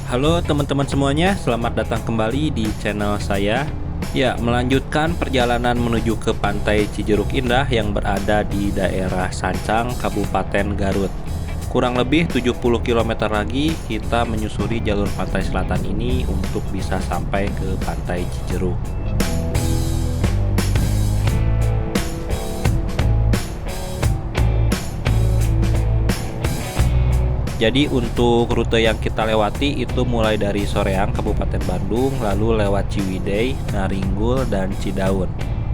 Halo teman-teman semuanya, selamat datang kembali di channel saya. Ya, melanjutkan perjalanan menuju ke Pantai Cijeruk Indah yang berada di daerah Sancang, Kabupaten Garut. Kurang lebih 70 km lagi kita menyusuri jalur pantai selatan ini untuk bisa sampai ke Pantai Cijeruk. Jadi untuk rute yang kita lewati itu mulai dari Soreang, Kabupaten Bandung, lalu lewat Ciwidey, Naringgul, dan Cidaun.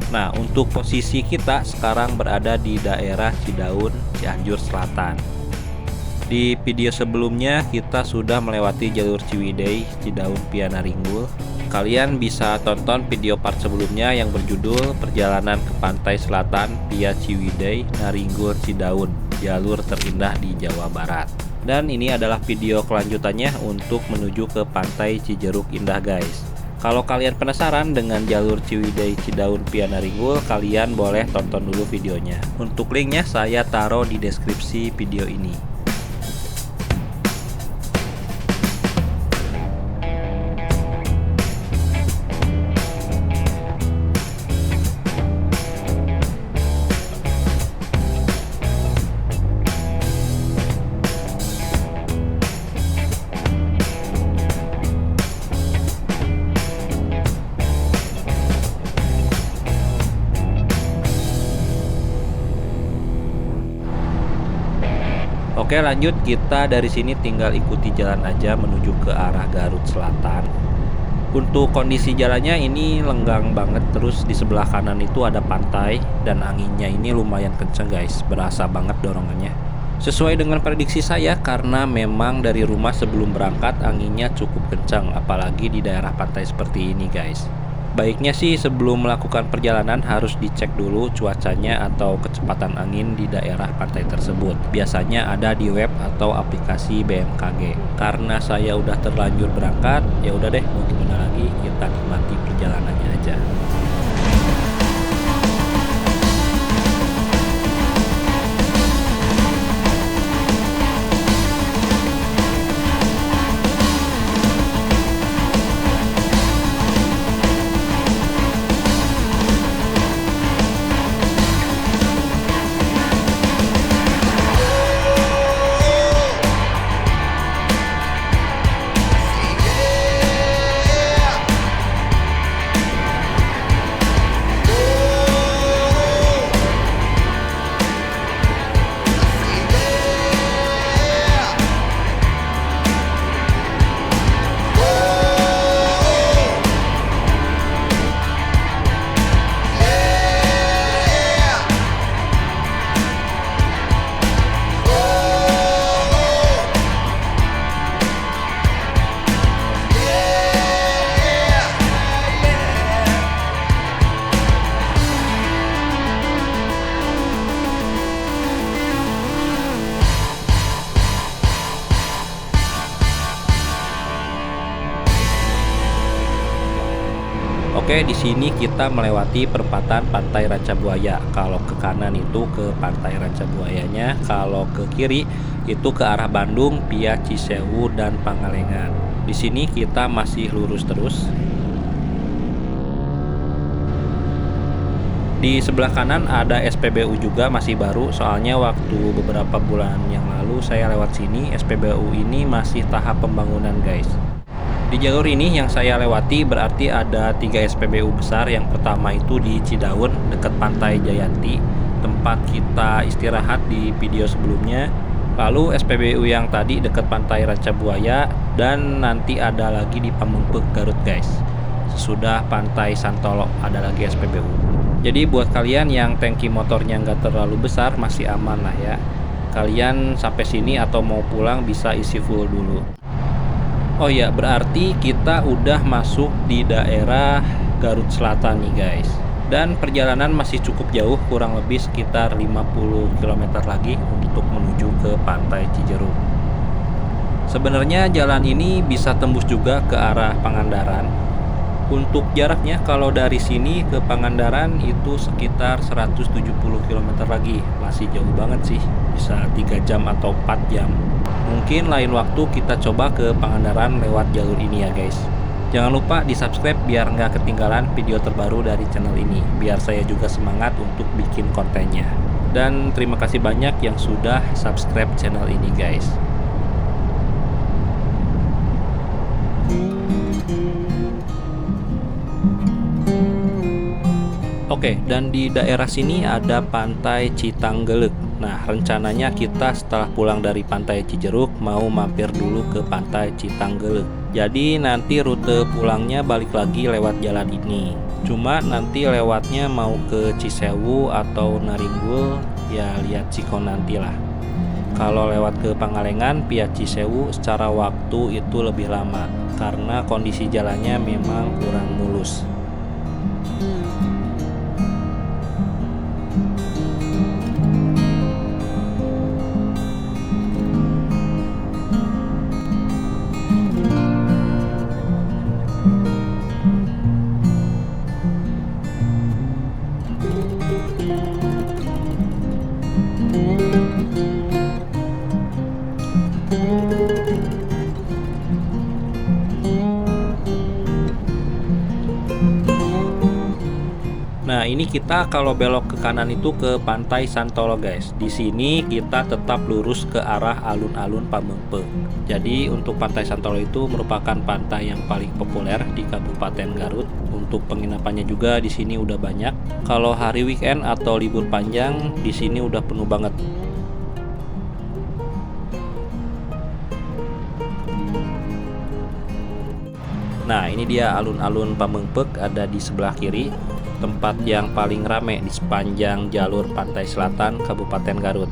Nah, untuk posisi kita sekarang berada di daerah Cidaun, Cianjur Selatan. Di video sebelumnya kita sudah melewati jalur Ciwidey, Cidaun via Naringgul. Kalian bisa tonton video part sebelumnya yang berjudul Perjalanan ke Pantai Selatan via Ciwidey, Naringgul, Cidaun, jalur terindah di Jawa Barat. Dan ini adalah video kelanjutannya untuk menuju ke Pantai Cijeruk Indah guys. Kalau kalian penasaran dengan jalur Ciwidey, Cidaun via Naringgul, kalian boleh tonton dulu videonya. Untuk linknya saya taruh di deskripsi video ini. Oke, lanjut, kita dari sini tinggal ikuti jalan aja menuju ke arah Garut Selatan. Untuk kondisi jalannya ini lenggang banget, terus di sebelah kanan itu ada pantai dan anginnya ini lumayan kenceng guys, berasa banget dorongannya. Sesuai dengan prediksi saya karena memang dari rumah sebelum berangkat anginnya cukup kencang, apalagi di daerah pantai seperti ini guys. Baiknya sih sebelum melakukan perjalanan harus dicek dulu cuacanya atau kecepatan angin di daerah pantai tersebut. Biasanya ada di web atau aplikasi BMKG. Karena saya udah terlanjur berangkat, ya udah deh, mau gimana lagi, kita nikmati perjalanannya aja. Oke, di sini kita melewati perempatan Pantai Rancabuaya. Kalau ke kanan itu ke Pantai Rancabuayanya, kalau ke kiri itu ke arah Bandung via Cisewu dan Pangalengan. Di sini kita masih lurus terus. Di sebelah kanan ada SPBU juga, masih baru, soalnya waktu beberapa bulan yang lalu saya lewat sini, SPBU ini masih tahap pembangunan guys. Di jalur ini yang saya lewati berarti ada 3 SPBU besar. Yang pertama itu di Cidaun dekat Pantai Jayanti, tempat kita istirahat di video sebelumnya. Lalu SPBU yang tadi dekat Pantai Rancabuaya, dan nanti ada lagi di Pamengpeuk Garut guys. Sesudah Pantai Santolo ada lagi SPBU. Jadi buat kalian yang tangki motornya nggak terlalu besar masih aman lah ya. Kalian sampai sini atau mau pulang bisa isi full dulu. Oh ya, berarti kita udah masuk di daerah Garut Selatan nih guys. Dan perjalanan masih cukup jauh, kurang lebih sekitar 50 km lagi untuk menuju ke Pantai Cijeruk. Sebenarnya jalan ini bisa tembus juga ke arah Pangandaran. Untuk jaraknya kalau dari sini ke Pangandaran itu sekitar 170 km lagi. Masih jauh banget sih, bisa 3 jam atau 4 jam. Mungkin lain waktu kita coba ke Pangandaran lewat jalur ini ya guys. Jangan lupa di subscribe biar nggak ketinggalan video terbaru dari channel ini, biar saya juga semangat untuk bikin kontennya. Dan terima kasih banyak yang sudah subscribe channel ini guys. Oke, dan di daerah sini ada Pantai Citanggelek. Nah, rencananya kita setelah pulang dari Pantai Cijeruk mau mampir dulu ke Pantai Citanggelek. Jadi nanti rute pulangnya balik lagi lewat jalan ini. Cuma nanti lewatnya mau ke Cisewu atau Naringgul, ya lihat Ciko nantilah. Kalau lewat ke Pangalengan via Cisewu secara waktu itu lebih lama karena kondisi jalannya memang kurang mulus. Nah, ini kita kalau belok ke kanan itu ke Pantai Santolo guys. Di sini kita tetap lurus ke arah alun-alun Pamengpeuk. Jadi untuk Pantai Santolo itu merupakan pantai yang paling populer di Kabupaten Garut. Untuk penginapannya juga di sini udah banyak. Kalau hari weekend atau libur panjang di sini udah penuh banget. Nah, ini dia alun-alun Pamengpeuk ada di sebelah kiri. Tempat yang paling rame di sepanjang jalur pantai selatan Kabupaten Garut.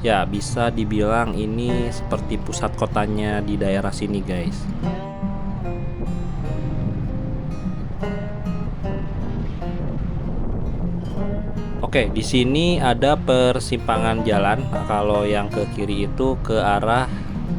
Ya, bisa dibilang ini seperti pusat kotanya di daerah sini, guys. Oke, di sini ada persimpangan jalan. Nah, kalau yang ke kiri itu ke arah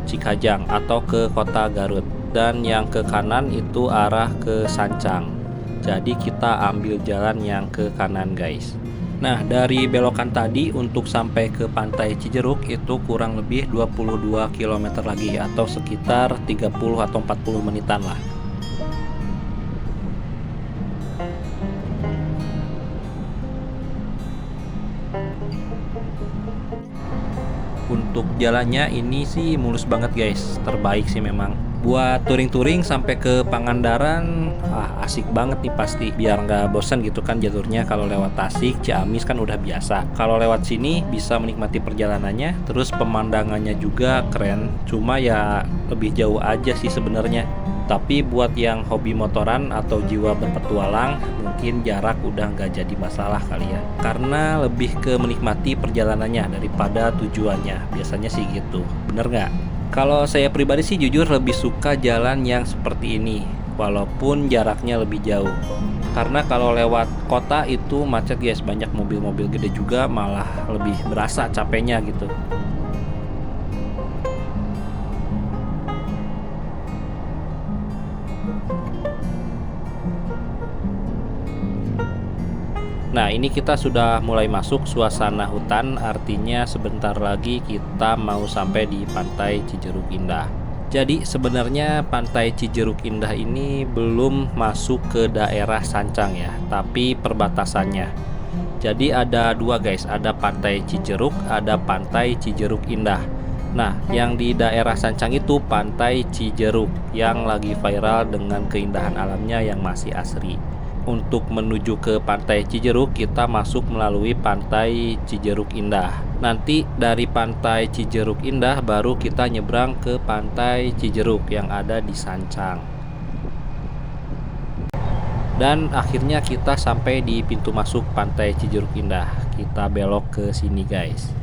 Cikajang atau ke Kota Garut, dan yang ke kanan itu arah ke Sancang. Jadi kita ambil jalan yang ke kanan guys. Nah, dari belokan tadi untuk sampai ke Pantai Cijeruk itu kurang lebih 22 km lagi atau sekitar 30 atau 40 menitan lah. Untuk jalannya ini sih mulus banget guys, terbaik sih memang. Buat touring-touring sampai ke Pangandaran, asik banget nih pasti. Biar nggak bosan gitu kan jalurnya, kalau lewat Tasik, Ciamis kan udah biasa. Kalau lewat sini bisa menikmati perjalanannya, terus pemandangannya juga keren. Cuma ya lebih jauh aja sih sebenarnya. Tapi buat yang hobi motoran atau jiwa berpetualang, mungkin jarak udah nggak jadi masalah kali ya. Karena lebih ke menikmati perjalanannya daripada tujuannya. Biasanya sih gitu, bener nggak? Kalau saya pribadi sih jujur lebih suka jalan yang seperti ini, walaupun jaraknya lebih jauh. Karena kalau lewat kota itu macet guys, banyak mobil-mobil gede juga, malah lebih berasa capeknya gitu. Nah, ini kita sudah mulai masuk suasana hutan, artinya sebentar lagi kita mau sampai di Pantai Cijeruk Indah. Jadi sebenarnya Pantai Cijeruk Indah ini belum masuk ke daerah Sancang ya, tapi perbatasannya. Jadi ada dua guys, ada Pantai Cijeruk, ada Pantai Cijeruk Indah. Nah, yang di daerah Sancang itu Pantai Cijeruk yang lagi viral dengan keindahan alamnya yang masih asri. Untuk menuju ke Pantai Cijeruk kita masuk melalui Pantai Cijeruk Indah. Nanti dari Pantai Cijeruk Indah baru kita nyebrang ke Pantai Cijeruk yang ada di Sancang. Dan akhirnya kita sampai di pintu masuk Pantai Cijeruk Indah. Kita belok ke sini guys.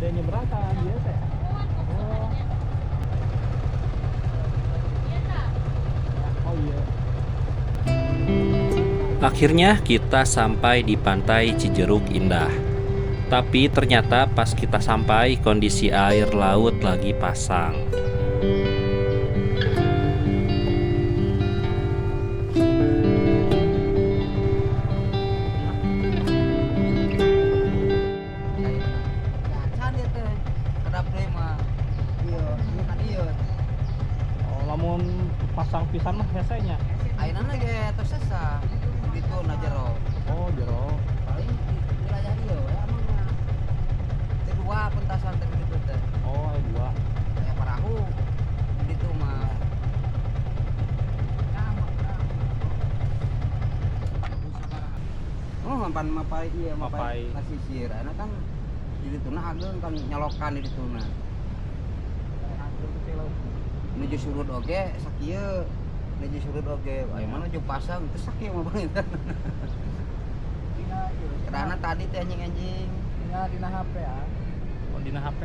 ada yang nyebrang kan biasa ya? Oh. Oh iya. Akhirnya kita sampai di pantai Cijeruk Indah. Tapi ternyata pas kita sampai kondisi air laut lagi pasang. Oh, lamun pasang pisan mah biasanya. Ayeuna lagi tersesa gitu na jero. Oh, jero. Paling di wilayah ieu we amang kedua pentasan teh gitu teh. Oh, ada dua. Kayak perahu gitu mah. Oh, mampan mapai ieu Mapai. mapai nasisir. Ayeuna kan di dituna ageung kan nyalokan di dituna. Menuju surut oge sakieu. Menuju surut oge. Aya mana nuju pasang teu sakieu mah bang. Karena tadi teh anjing-anjing. Dina HP ya. Oh, dina HP.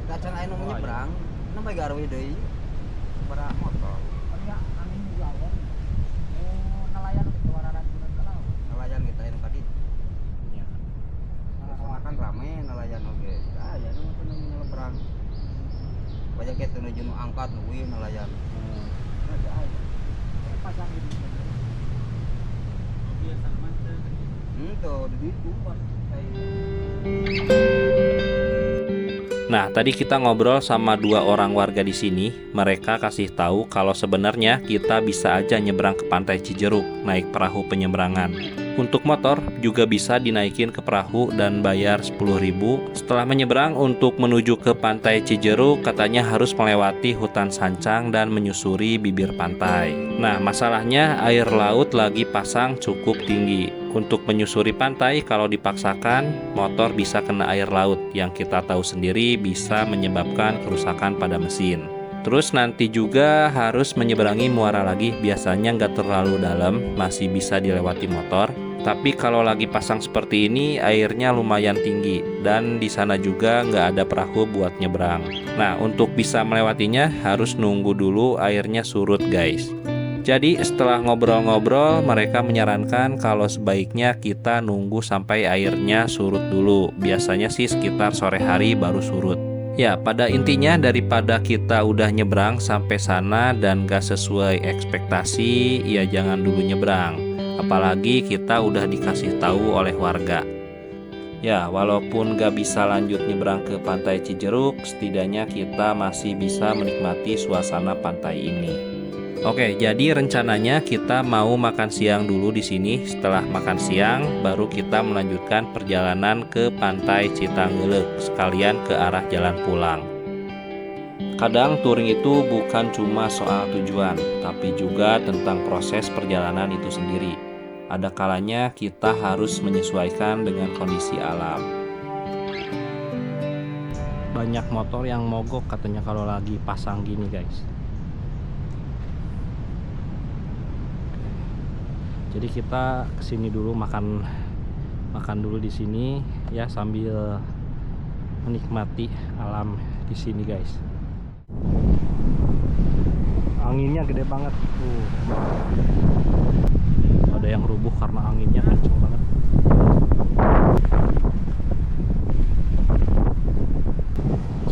Kacan aya nu Oh, nyebrang, nambah garwe deui. Sabaraha motor. Ya, angin juga lawan. Oh, nelayan gitu wararan bulan ke laut. Nelayan kita yang tadi. Ya. Soalnya kan rame nelayan oge. Ah, ya nu teh nyebrang. Banyak kita nuju nu angkat nu weuh nelayan. Ada aja. Pasang gitu. Biasa mah teh. Tuh di ditu pas Nah, tadi kita ngobrol sama dua orang warga di sini. Mereka kasih tahu kalau sebenarnya kita bisa aja nyebrang ke pantai Cijeruk naik perahu penyeberangan. Untuk motor juga bisa dinaikin ke perahu dan bayar 10.000. Setelah menyeberang untuk menuju ke pantai Cijeruk katanya harus melewati hutan sancang dan menyusuri bibir pantai. Nah, masalahnya air laut lagi pasang cukup tinggi. Untuk menyusuri pantai kalau dipaksakan motor bisa kena air laut yang kita tahu sendiri bisa menyebabkan kerusakan pada mesin. Terus nanti juga harus menyeberangi muara lagi, biasanya nggak terlalu dalam, masih bisa dilewati motor. Tapi kalau lagi pasang seperti ini airnya lumayan tinggi dan di sana juga nggak ada perahu buat nyebrang. Nah, untuk bisa melewatinya harus nunggu dulu airnya surut guys. Jadi setelah ngobrol-ngobrol mereka menyarankan kalau sebaiknya kita nunggu sampai airnya surut dulu. Biasanya sih sekitar sore hari baru surut. Ya, pada intinya daripada kita udah nyebrang sampai sana dan gak sesuai ekspektasi, ya jangan dulu nyebrang. Apalagi kita udah dikasih tahu oleh warga. Ya, walaupun gak bisa lanjut nyebrang ke pantai Cijeruk, setidaknya kita masih bisa menikmati suasana pantai ini. Oke, jadi rencananya kita mau makan siang dulu di sini. Setelah makan siang, baru kita melanjutkan perjalanan ke pantai Citanggeuleuh, sekalian ke arah jalan pulang. Kadang touring itu bukan cuma soal tujuan, tapi juga tentang proses perjalanan itu sendiri. Ada kalanya kita harus menyesuaikan dengan kondisi alam. Banyak motor yang mogok katanya kalau lagi pasang gini guys. Jadi kita kesini dulu makan dulu di sini ya sambil menikmati alam di sini guys. Anginnya gede banget tuh. Ada yang rubuh karena anginnya kenceng banget.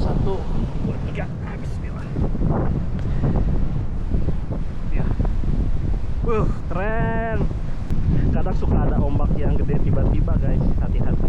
Satu, dua, tiga, bismillah. Ya. Keren. Kadang suka ada ombak yang gede tiba-tiba guys, hati-hati.